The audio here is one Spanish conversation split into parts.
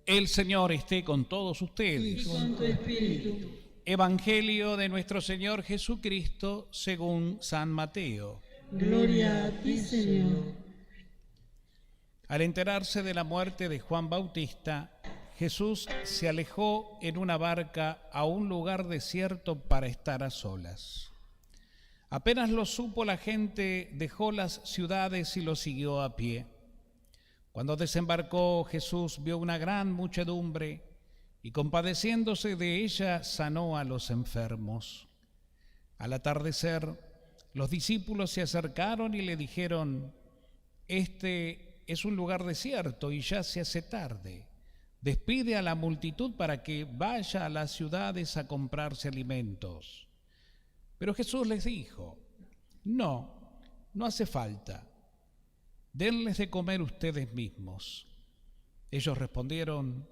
El Señor esté con todos ustedes. Y con tu espíritu. Evangelio de nuestro Señor Jesucristo según San Mateo. Gloria a ti, Señor. Al enterarse de la muerte de Juan Bautista, Jesús se alejó en una barca a un lugar desierto para estar a solas. Apenas lo supo, la gente dejó las ciudades y lo siguió a pie. Cuando desembarcó, Jesús vio una gran muchedumbre y, compadeciéndose de ella, sanó a los enfermos. Al atardecer, los discípulos se acercaron y le dijeron: «Este es un lugar desierto y ya se hace tarde. Despide a la multitud para que vaya a las ciudades a comprarse alimentos». Pero Jesús les dijo: No hace falta. Denles de comer ustedes mismos. Ellos respondieron: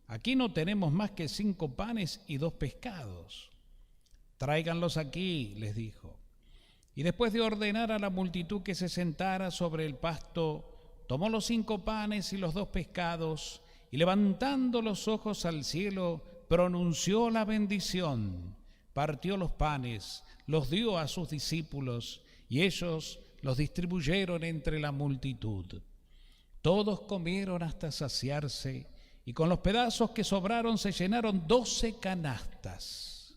«Aquí no tenemos más que 5 panes y 2 pescados. Tráiganlos aquí», les dijo. Y después de ordenar a la multitud que se sentara sobre el pasto, tomó los 5 panes y los 2 pescados, y levantando los ojos al cielo, pronunció la bendición, partió los panes, los dio a sus discípulos, y ellos los distribuyeron entre la multitud. Todos comieron hasta saciarse, y con los pedazos que sobraron se llenaron 12 canastas.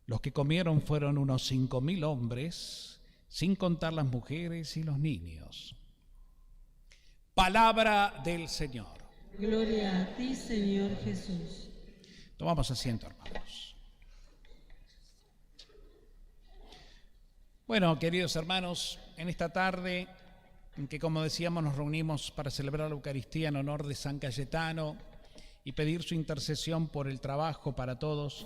Los que comieron fueron unos 5.000 hombres, sin contar las mujeres y los niños. Palabra del Señor. Gloria a ti, Señor Jesús. Tomamos asiento, hermanos. Bueno, queridos hermanos, en esta tarde en que, como decíamos, nos reunimos para celebrar la Eucaristía en honor de San Cayetano y pedir su intercesión por el trabajo para todos,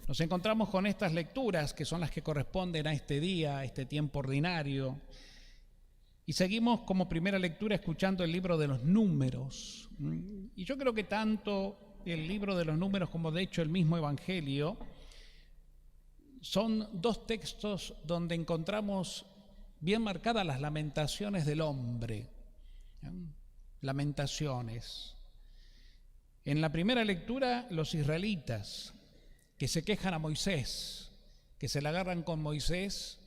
nos encontramos con estas lecturas que son las que corresponden a este día, a este tiempo ordinario, y seguimos como primera lectura escuchando el libro de los Números. Y yo creo que tanto el libro de los Números como de hecho el mismo Evangelio son 2 textos donde encontramos bien marcadas las lamentaciones del hombre. Lamentaciones. En la primera lectura, los israelitas que se quejan a Moisés, que se la agarran con Moisés,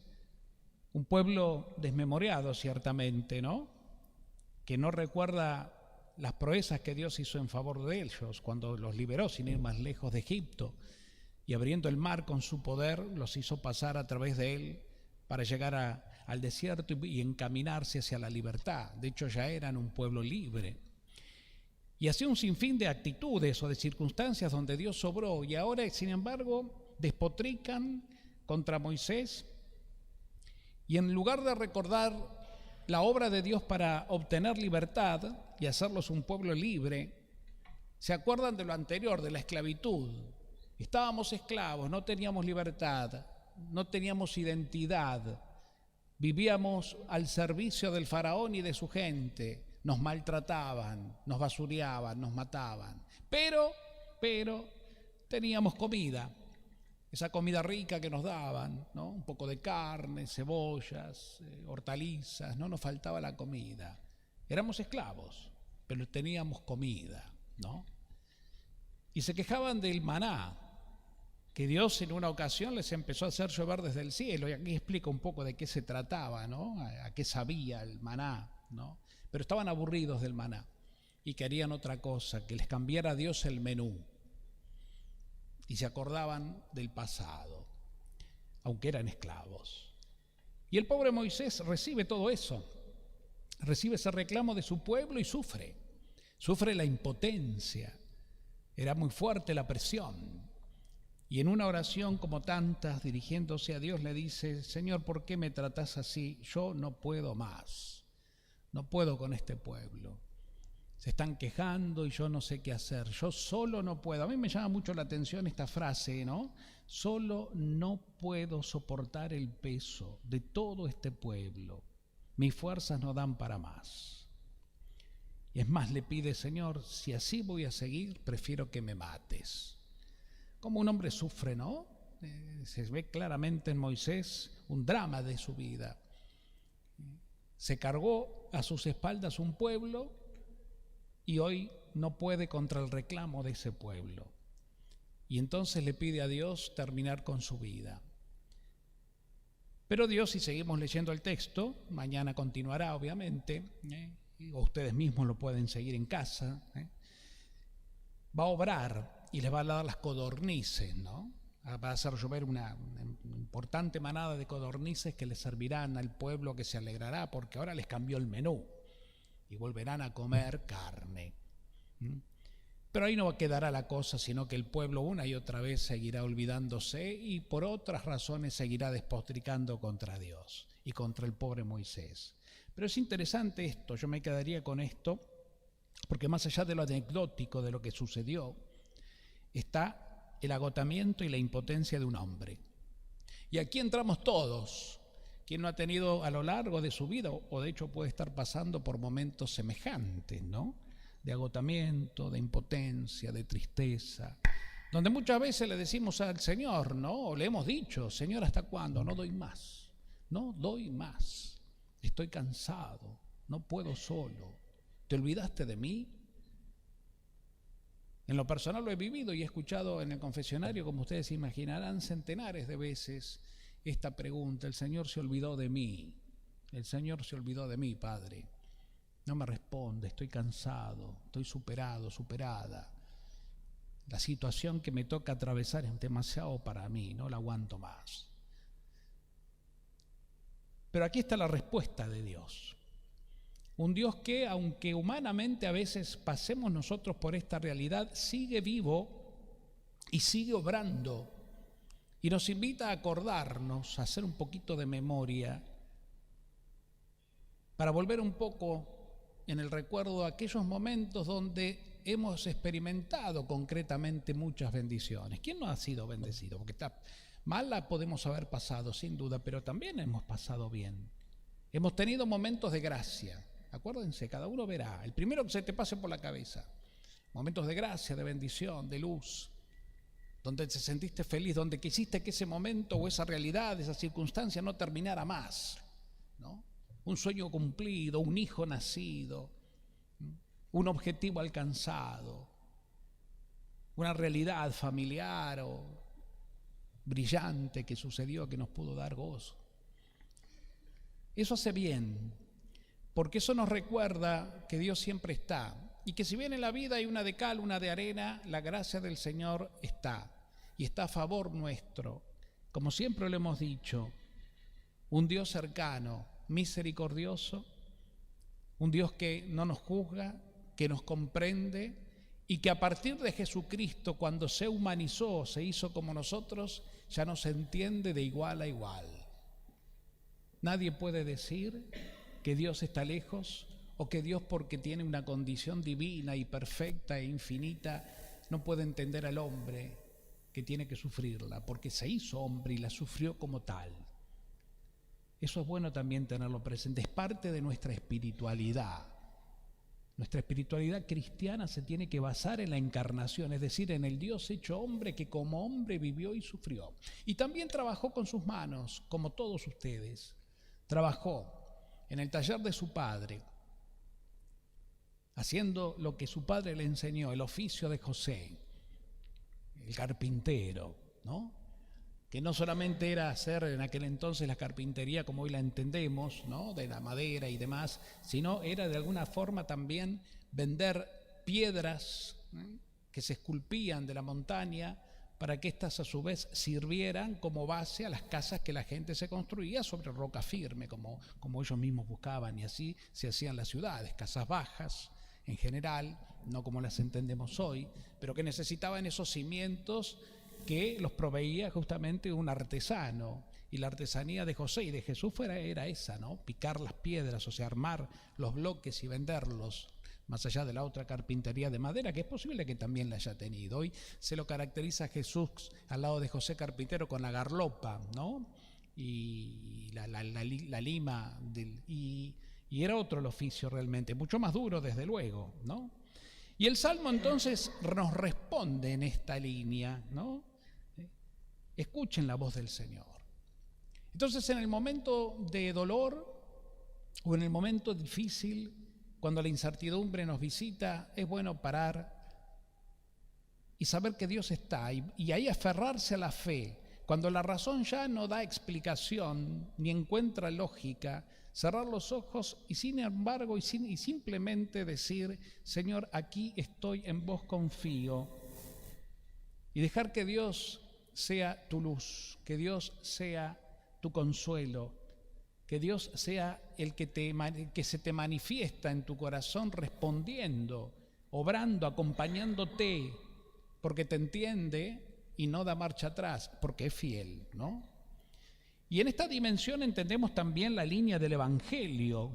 un pueblo desmemoriado ciertamente, ¿no? Que no recuerda las proezas que Dios hizo en favor de ellos cuando los liberó sin ir más lejos de Egipto. Y abriendo el mar con su poder, los hizo pasar a través de él para llegar al desierto y encaminarse hacia la libertad. De hecho, ya eran un pueblo libre. Y así un sinfín de actitudes o de circunstancias donde Dios sobró. Y ahora, sin embargo, despotrican contra Moisés. Y en lugar de recordar la obra de Dios para obtener libertad y hacerlos un pueblo libre, se acuerdan de lo anterior, de la esclavitud. Estábamos esclavos, no teníamos libertad, no teníamos identidad, vivíamos al servicio del faraón y de su gente, nos maltrataban, nos basureaban, nos mataban, pero teníamos comida, esa comida rica que nos daban, ¿no? Un poco de carne, cebollas, hortalizas, no nos faltaba la comida. Éramos esclavos, pero teníamos comida, ¿no? Y se quejaban del maná, que Dios en una ocasión les empezó a hacer llover desde el cielo, y aquí explica un poco de qué se trataba, ¿no? A qué sabía el maná, ¿no? Pero estaban aburridos del maná y querían otra cosa, que les cambiara Dios el menú. Y se acordaban del pasado, aunque eran esclavos. Y el pobre Moisés recibe todo eso, recibe ese reclamo de su pueblo y sufre la impotencia. Era muy fuerte la presión. Y en una oración como tantas, dirigiéndose a Dios, le dice: Señor, ¿por qué me tratás así? Yo no puedo más, no puedo con este pueblo. Se están quejando y yo no sé qué hacer, yo solo no puedo. A mí me llama mucho la atención esta frase, ¿no? Solo no puedo soportar el peso de todo este pueblo. Mis fuerzas no dan para más. Y es más, le pide: Señor, si así voy a seguir, prefiero que me mates. Como un hombre sufre, ¿no? Se ve claramente en Moisés un drama de su vida. Se cargó a sus espaldas un pueblo y hoy no puede contra el reclamo de ese pueblo. Y entonces le pide a Dios terminar con su vida. Pero Dios, si seguimos leyendo el texto, mañana continuará obviamente, o ustedes mismos lo pueden seguir en casa, va a obrar y les va a dar las codornices, ¿no? Va a hacer llover una importante manada de codornices que les servirán al pueblo, que se alegrará porque ahora les cambió el menú y volverán a comer carne. Pero ahí no quedará la cosa, sino que el pueblo una y otra vez seguirá olvidándose y por otras razones seguirá despotricando contra Dios y contra el pobre Moisés. Pero es interesante esto, yo me quedaría con esto, porque más allá de lo anecdótico de lo que sucedió, está el agotamiento y la impotencia de un hombre. Y aquí entramos todos. Quien no ha tenido a lo largo de su vida, o de hecho puede estar pasando por momentos semejantes, ¿no? De agotamiento, de impotencia, de tristeza, donde muchas veces le decimos al Señor, ¿no? O le hemos dicho, Señor, ¿hasta cuándo? No doy más, no doy más, estoy cansado, no puedo solo, ¿te olvidaste de mí? En lo personal lo he vivido y he escuchado en el confesionario, como ustedes imaginarán, centenares de veces esta pregunta: el Señor se olvidó de mí, el Señor se olvidó de mí, Padre. No me responde, estoy cansado, estoy superado, superada. La situación que me toca atravesar es demasiado para mí, no la aguanto más. Pero aquí está la respuesta de Dios. Un Dios que, aunque humanamente a veces pasemos nosotros por esta realidad, sigue vivo y sigue obrando. Y nos invita a acordarnos, a hacer un poquito de memoria, para volver un poco en el recuerdo de aquellos momentos donde hemos experimentado concretamente muchas bendiciones. ¿Quién no ha sido bendecido? Porque mal la podemos haber pasado, sin duda, pero también hemos pasado bien. Hemos tenido momentos de gracia. Acuérdense, cada uno verá, el primero que se te pase por la cabeza. Momentos de gracia, de bendición, de luz, donde te sentiste feliz, donde quisiste que ese momento o esa realidad, esa circunstancia no terminara más, ¿no? Un sueño cumplido, un hijo nacido, un objetivo alcanzado, una realidad familiar o brillante que sucedió, que nos pudo dar gozo. Eso hace bien, porque eso nos recuerda que Dios siempre está y que si bien en la vida hay una de cal, una de arena, la gracia del Señor está y está a favor nuestro. Como siempre lo hemos dicho, un Dios cercano, misericordioso, un Dios que no nos juzga, que nos comprende y que a partir de Jesucristo, cuando se humanizó, se hizo como nosotros, ya nos entiende de igual a igual. Nadie puede decir que Dios está lejos o que Dios, porque tiene una condición divina y perfecta e infinita, no puede entender al hombre que tiene que sufrirla, porque se hizo hombre y la sufrió como tal. Eso es bueno también tenerlo presente, es parte de nuestra espiritualidad. Nuestra espiritualidad cristiana se tiene que basar en la encarnación, es decir, en el Dios hecho hombre que como hombre vivió y sufrió. Y también trabajó con sus manos, como todos ustedes. Trabajó en el taller de su padre, haciendo lo que su padre le enseñó, el oficio de José, el carpintero, ¿no? Que no solamente era hacer en aquel entonces la carpintería como hoy la entendemos, ¿no? De la madera y demás, sino era de alguna forma también vender piedras, ¿eh?, que se esculpían de la montaña para que éstas a su vez sirvieran como base a las casas que la gente se construía sobre roca firme, como ellos mismos buscaban, y así se hacían las ciudades, casas bajas en general, no como las entendemos hoy, pero que necesitaban esos cimientos que los proveía justamente un artesano. Y la artesanía de José y de Jesús era esa, ¿no? Picar las piedras, o sea, armar los bloques y venderlos, más allá de la otra carpintería de madera, que es posible que también la haya tenido. Hoy se lo caracteriza a Jesús al lado de José carpintero con la garlopa, ¿no? Y la lima, y era otro el oficio realmente, mucho más duro desde luego, ¿no? Y el Salmo entonces nos responde en esta línea, ¿no? Escuchen la voz del Señor. Entonces, en el momento de dolor o en el momento difícil, cuando la incertidumbre nos visita, es bueno parar y saber que Dios está, y ahí aferrarse a la fe. Cuando la razón ya no da explicación ni encuentra lógica, cerrar los ojos y sin embargo y simplemente decir: Señor, aquí estoy, en vos confío, y dejar que Dios sea tu luz, que Dios sea tu consuelo, que Dios sea el que se te manifiesta en tu corazón, respondiendo, obrando, acompañándote, porque te entiende y no da marcha atrás, porque es fiel, ¿no? Y en esta dimensión entendemos también la línea del Evangelio.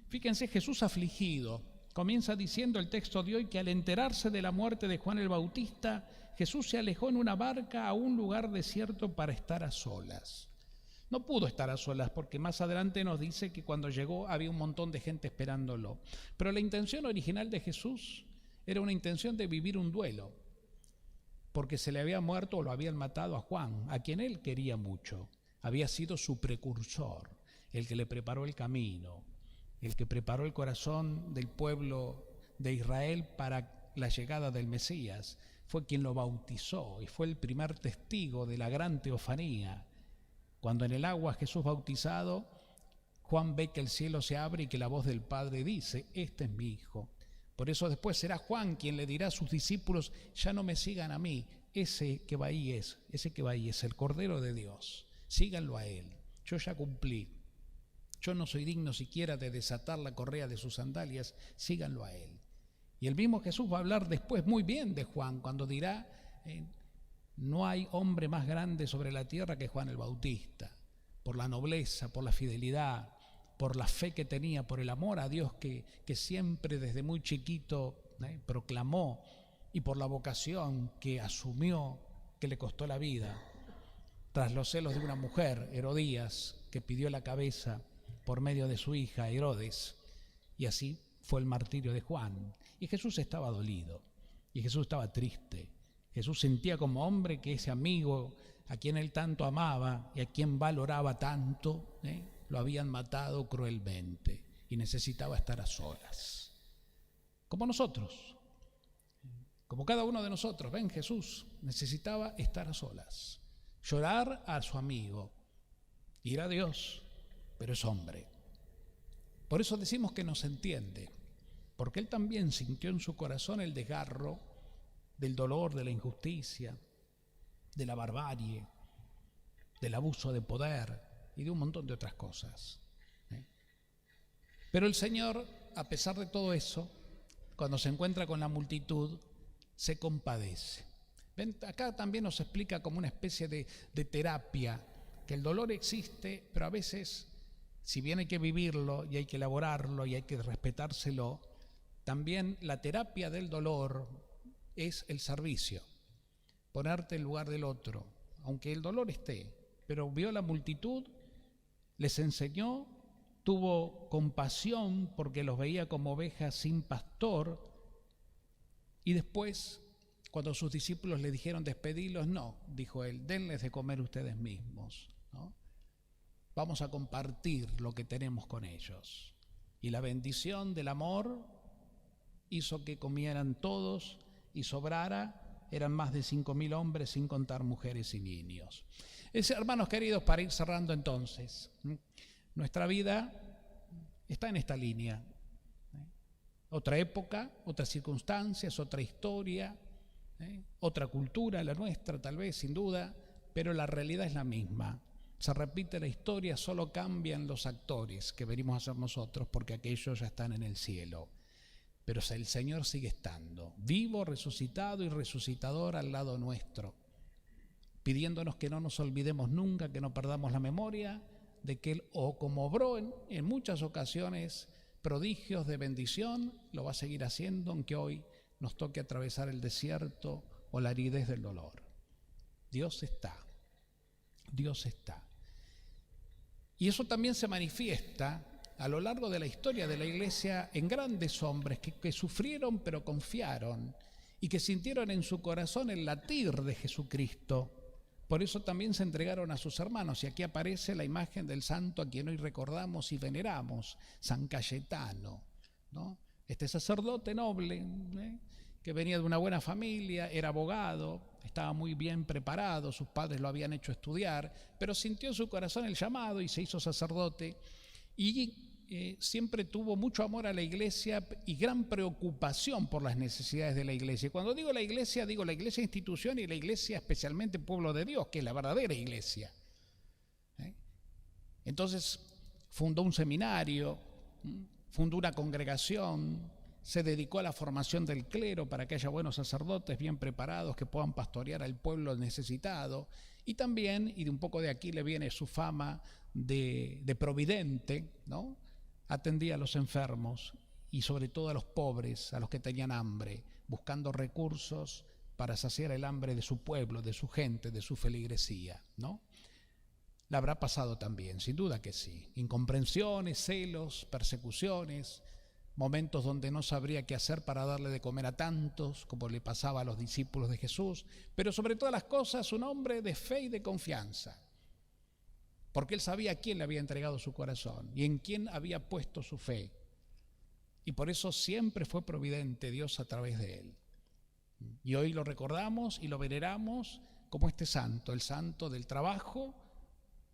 Fíjense, Jesús afligido. Comienza diciendo el texto de hoy que al enterarse de la muerte de Juan el Bautista, Jesús se alejó en una barca a un lugar desierto para estar a solas. No pudo estar a solas porque más adelante nos dice que cuando llegó había un montón de gente esperándolo. Pero la intención original de Jesús era una intención de vivir un duelo, porque se le había muerto o lo habían matado a Juan, a quien él quería mucho. Había sido su precursor, el que le preparó el camino, el que preparó el corazón del pueblo de Israel para la llegada del Mesías. Fue quien lo bautizó y fue el primer testigo de la gran teofanía. Cuando en el agua Jesús bautizado, Juan ve que el cielo se abre y que la voz del Padre dice: este es mi Hijo. Por eso después será Juan quien le dirá a sus discípulos: ya no me sigan a mí, ese que va ahí es el Cordero de Dios, síganlo a él, yo ya cumplí, yo no soy digno siquiera de desatar la correa de sus sandalias, síganlo a él. Y el mismo Jesús va a hablar después muy bien de Juan, cuando dirá: no hay hombre más grande sobre la tierra que Juan el Bautista, por la nobleza, por la fidelidad, por la fe que tenía, por el amor a Dios que siempre desde muy chiquito proclamó, y por la vocación que asumió, que le costó la vida, tras los celos de una mujer, Herodías, que pidió la cabeza por medio de su hija Herodes, y así fue el martirio de Juan. Y Jesús estaba dolido, y Jesús estaba triste. Jesús sentía como hombre que ese amigo a quien él tanto amaba y a quien valoraba tanto, lo habían matado cruelmente y necesitaba estar a solas. Como nosotros, como cada uno de nosotros, ven, Jesús necesitaba estar a solas, llorar a su amigo, ir a Dios, pero es hombre. Por eso decimos que nos entiende, porque él también sintió en su corazón el desgarro del dolor, de la injusticia, de la barbarie, del abuso de poder y de un montón de otras cosas. Pero el Señor, a pesar de todo eso, cuando se encuentra con la multitud, se compadece. ¿Ven? Acá también nos explica como una especie de terapia, que el dolor existe, pero a veces, si bien hay que vivirlo y hay que elaborarlo y hay que respetárselo, también la terapia del dolor es el servicio, ponerte en lugar del otro, aunque el dolor esté. Pero vio la multitud, les enseñó, tuvo compasión porque los veía como ovejas sin pastor, y después, cuando sus discípulos le dijeron despedirlos, no, dijo él, denles de comer ustedes mismos, ¿no? Vamos a compartir lo que tenemos con ellos. Y la bendición del amor hizo que comieran todos y sobrara. Eran más de 5.000 hombres, sin contar mujeres y niños. Hermanos queridos, para ir cerrando entonces, nuestra vida está en esta línea. Otra época, otras circunstancias, otra historia, otra cultura, la nuestra tal vez, sin duda, pero la realidad es la misma. Se repite la historia, solo cambian los actores que venimos a ser nosotros, porque aquellos ya están en el cielo. Pero el Señor sigue estando, vivo, resucitado y resucitador al lado nuestro, pidiéndonos que no nos olvidemos nunca, que no perdamos la memoria de que Él, o como obró en muchas ocasiones prodigios de bendición, lo va a seguir haciendo, aunque hoy nos toque atravesar el desierto o la aridez del dolor. Dios está, Dios está. Y eso también se manifiesta a lo largo de la historia de la Iglesia en grandes hombres que sufrieron pero confiaron y que sintieron en su corazón el latir de Jesucristo. Por eso también se entregaron a sus hermanos, y aquí aparece la imagen del santo a quien hoy recordamos y veneramos, San Cayetano, ¿no? Este sacerdote noble, que venía de una buena familia, era abogado, estaba muy bien preparado, sus padres lo habían hecho estudiar, pero sintió en su corazón el llamado y se hizo sacerdote, y siempre tuvo mucho amor a la iglesia y gran preocupación por las necesidades de la iglesia. Y cuando digo la iglesia institución y la iglesia especialmente pueblo de Dios, que es la verdadera iglesia. Entonces fundó un seminario, fundó una congregación, se dedicó a la formación del clero para que haya buenos sacerdotes bien preparados que puedan pastorear al pueblo necesitado, y también, y de un poco de aquí le viene su fama de providente, ¿no? Atendía a los enfermos y sobre todo a los pobres, a los que tenían hambre, buscando recursos para saciar el hambre de su pueblo, de su gente, de su feligresía, ¿no? La habrá pasado también, sin duda que sí. Incomprensiones, celos, persecuciones, momentos donde no sabría qué hacer para darle de comer a tantos, como le pasaba a los discípulos de Jesús, pero sobre todas las cosas un hombre de fe y de confianza, porque él sabía a quién le había entregado su corazón y en quién había puesto su fe, y por eso siempre fue providente Dios a través de él. Y hoy lo recordamos y lo veneramos como este santo, el santo del trabajo,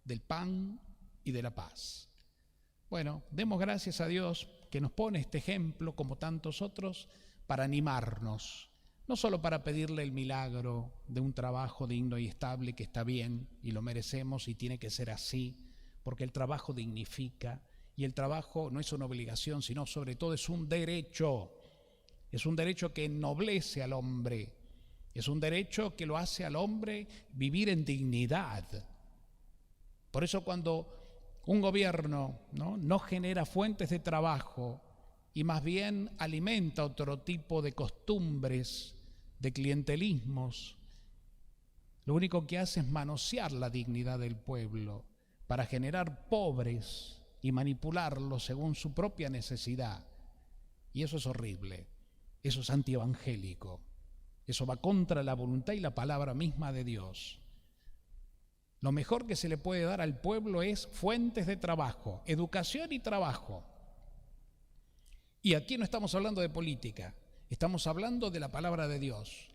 del pan y de la paz. Bueno, demos gracias a Dios que nos pone este ejemplo, como tantos otros, para animarnos, no solo para pedirle el milagro de un trabajo digno y estable, que está bien y lo merecemos y tiene que ser así, porque el trabajo dignifica y el trabajo no es una obligación, sino sobre todo es un derecho que ennoblece al hombre, es un derecho que lo hace al hombre vivir en dignidad. Por eso cuando un gobierno no genera fuentes de trabajo y más bien alimenta otro tipo de costumbres, de clientelismos, lo único que hace es manosear la dignidad del pueblo para generar pobres y manipularlos según su propia necesidad. Y eso es horrible, eso es antievangélico, eso va contra la voluntad y la palabra misma de Dios. Lo mejor que se le puede dar al pueblo es fuentes de trabajo, educación y trabajo. Y aquí no estamos hablando de política, estamos hablando de la palabra de Dios.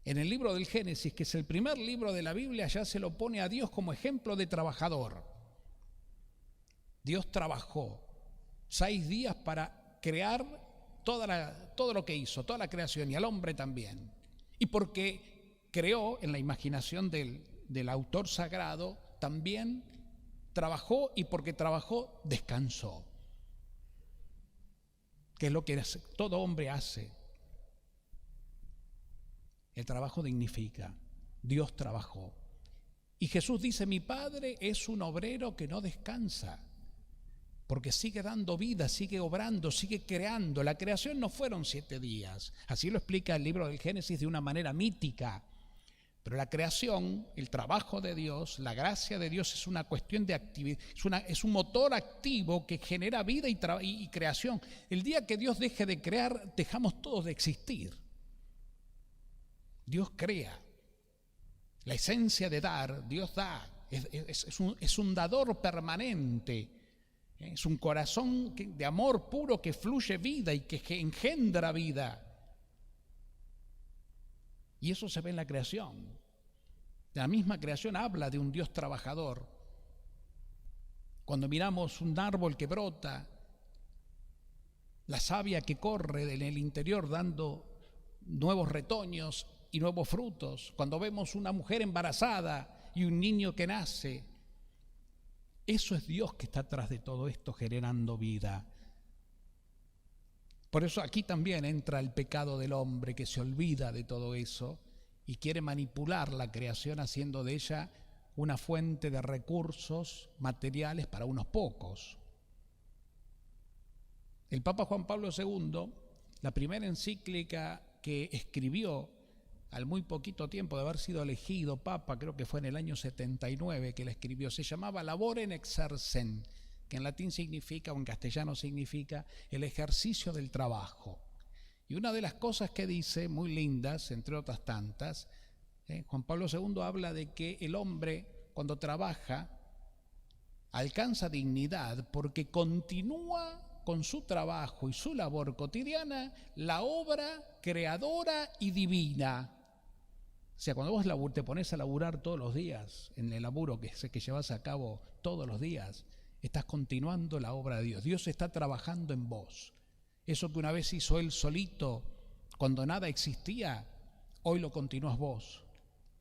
En el libro del Génesis, que es el primer libro de la Biblia, ya se lo pone a Dios como ejemplo de trabajador. Dios trabajó 6 días para crear todo lo que hizo, toda la creación, y al hombre también. Y porque creó en la imaginación del autor sagrado, también trabajó, y porque trabajó, descansó, que es lo que todo hombre hace. El trabajo dignifica. Dios trabajó. Y Jesús dice: mi Padre es un obrero que no descansa, porque sigue dando vida, sigue obrando, sigue creando. La creación no fueron 7 días. Así lo explica el libro del Génesis de una manera mítica. Pero la creación, el trabajo de Dios, la gracia de Dios es una cuestión de actividad, es un motor activo que genera vida y creación. El día que Dios deje de crear, dejamos todos de existir. Dios crea. La esencia de dar, Dios da. Es un dador permanente. Es un corazón de amor puro que fluye vida y que engendra vida. Y eso se ve en la creación. La misma creación habla de un Dios trabajador. Cuando miramos un árbol que brota, la savia que corre en el interior dando nuevos retoños y nuevos frutos, cuando vemos una mujer embarazada y un niño que nace, eso es Dios que está atrás de todo esto, generando vida. Por eso aquí también entra el pecado del hombre, que se olvida de todo eso y quiere manipular la creación, haciendo de ella una fuente de recursos materiales para unos pocos. El Papa Juan Pablo II, la primera encíclica que escribió al muy poquito tiempo de haber sido elegido Papa, creo que fue en el año 79 que la escribió, se llamaba Laborem Exercens, que en latín significa, o en castellano significa, el ejercicio del trabajo. Y una de las cosas que dice, muy lindas, entre otras tantas, Juan Pablo II habla de que el hombre, cuando trabaja, alcanza dignidad porque continúa con su trabajo y su labor cotidiana, la obra creadora y divina. O sea, cuando vos te pones a laburar todos los días, en el laburo que llevas a cabo todos los días, estás continuando la obra de Dios. Dios está trabajando en vos. Eso que una vez hizo Él solito, cuando nada existía, hoy lo continúas vos,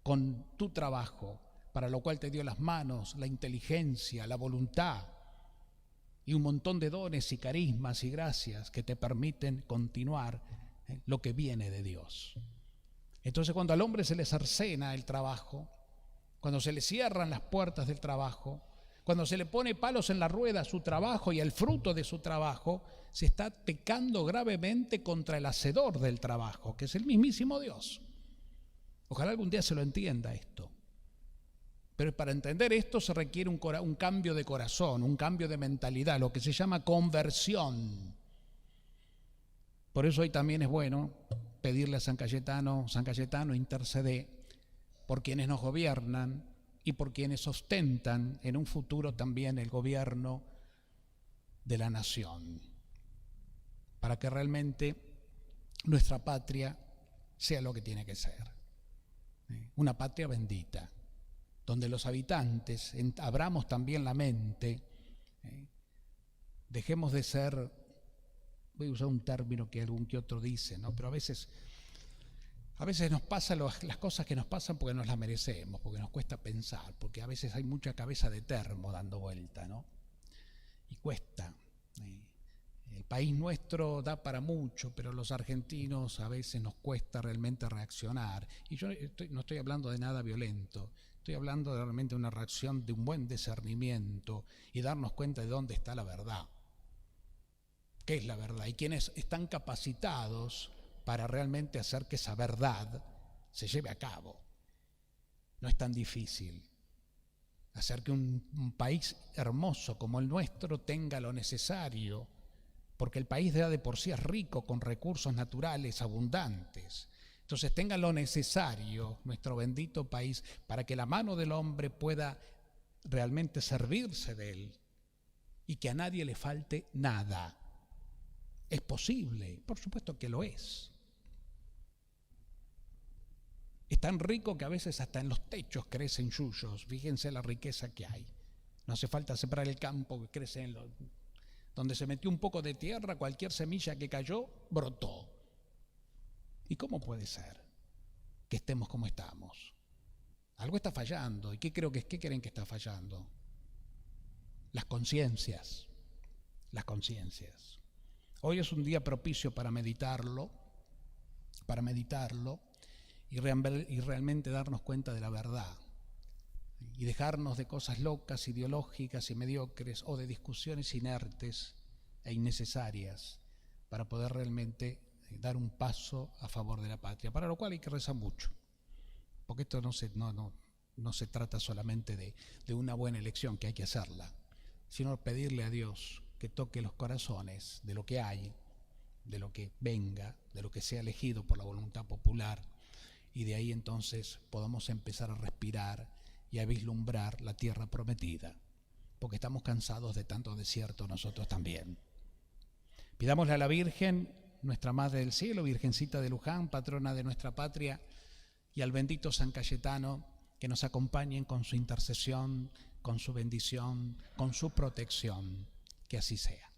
con tu trabajo, para lo cual te dio las manos, la inteligencia, la voluntad y un montón de dones y carismas y gracias que te permiten continuar lo que viene de Dios. Entonces, cuando al hombre se le cercena el trabajo, cuando se le cierran las puertas del trabajo, cuando se le pone palos en la rueda a su trabajo y al fruto de su trabajo, se está pecando gravemente contra el hacedor del trabajo, que es el mismísimo Dios. Ojalá algún día se lo entienda esto. Pero para entender esto se requiere un cambio de corazón, un cambio de mentalidad, lo que se llama conversión. Por eso hoy también es bueno pedirle a San Cayetano, intercede por quienes nos gobiernan y por quienes ostentan en un futuro también el gobierno de la nación, para que realmente nuestra patria sea lo que tiene que ser. Una patria bendita, donde los habitantes abramos también la mente, dejemos de ser, voy a usar un término que algún que otro dice, ¿no? Pero a veces nos pasan las cosas que nos pasan porque nos las merecemos, porque nos cuesta pensar, porque a veces hay mucha cabeza de termo dando vuelta, ¿no? Y cuesta. El país nuestro da para mucho, pero los argentinos a veces nos cuesta realmente reaccionar. Y yo no estoy hablando de nada violento, estoy hablando de realmente una reacción de un buen discernimiento y darnos cuenta de dónde está la verdad. ¿Qué es la verdad? Y quiénes están capacitados para realmente hacer que esa verdad se lleve a cabo. No es tan difícil hacer que un país hermoso como el nuestro tenga lo necesario, porque el país de por sí es rico con recursos naturales abundantes. Entonces tenga lo necesario nuestro bendito país para que la mano del hombre pueda realmente servirse de él y que a nadie le falte nada. ¿Es posible? Por supuesto que lo es. Es tan rico que a veces hasta en los techos crecen yuyos. Fíjense la riqueza que hay. No hace falta sembrar el campo que crece en los... Donde se metió un poco de tierra, cualquier semilla que cayó, brotó. ¿Y cómo puede ser que estemos como estamos? Algo está fallando. ¿Y qué creen que está fallando? Las conciencias. Las conciencias. Hoy es un día propicio para meditarlo y realmente darnos cuenta de la verdad y dejarnos de cosas locas, ideológicas y mediocres o de discusiones inertes e innecesarias para poder realmente dar un paso a favor de la patria, para lo cual hay que rezar mucho, porque esto no se trata solamente de una buena elección, que hay que hacerla, sino pedirle a Dios que toque los corazones de lo que hay, de lo que venga, de lo que sea elegido por la voluntad popular, y de ahí entonces podamos empezar a respirar y a vislumbrar la tierra prometida, porque estamos cansados de tanto desierto nosotros también. Pidámosle a la Virgen, nuestra Madre del Cielo, Virgencita de Luján, patrona de nuestra patria, y al bendito San Cayetano, que nos acompañen con su intercesión, con su bendición, con su protección, que así sea.